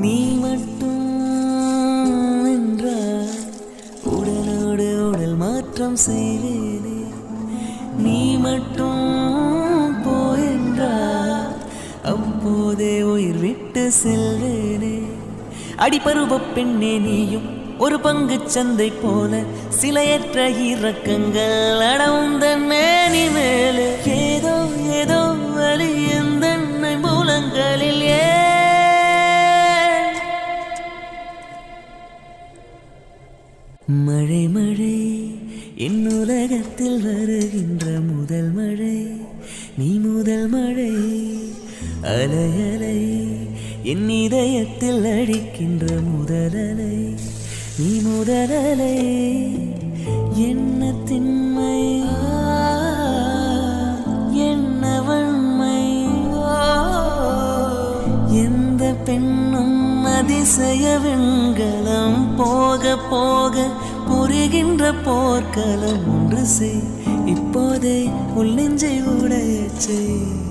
நீ மட்டும் என்றால் உடலோடு உடல் மாற்றம் செய்வேனே. நீ மட்டும் போயென்றால் அப்போதே உயிர் விட்டு செல்வேனே. அடிபருவ பெண்ணே நீயும் ஒரு பங்கு சந்தை போல சிலையற்ற இறக்கங்கள் அடவுந்தன் மேனி மேலே. ஏதோ ஏதோ வலி எந்தன்னை மூலங்களில் மழை மழை என் உலகத்தில் வருகின்ற முதல் மழை நீ. முதல் மழை அலை அலை என் இதயத்தில் அடிக்கின்ற முதலலை நீ. முதலலை என்ன திண்மை என்ன வன்மை. எந்த பெண்ணும் அதிசய வெண்கலம் போக போக புரிகின்ற போர்க்களம். ஒன்று செய் இப்போதே உள் நெஞ்சை உடையச் செய்.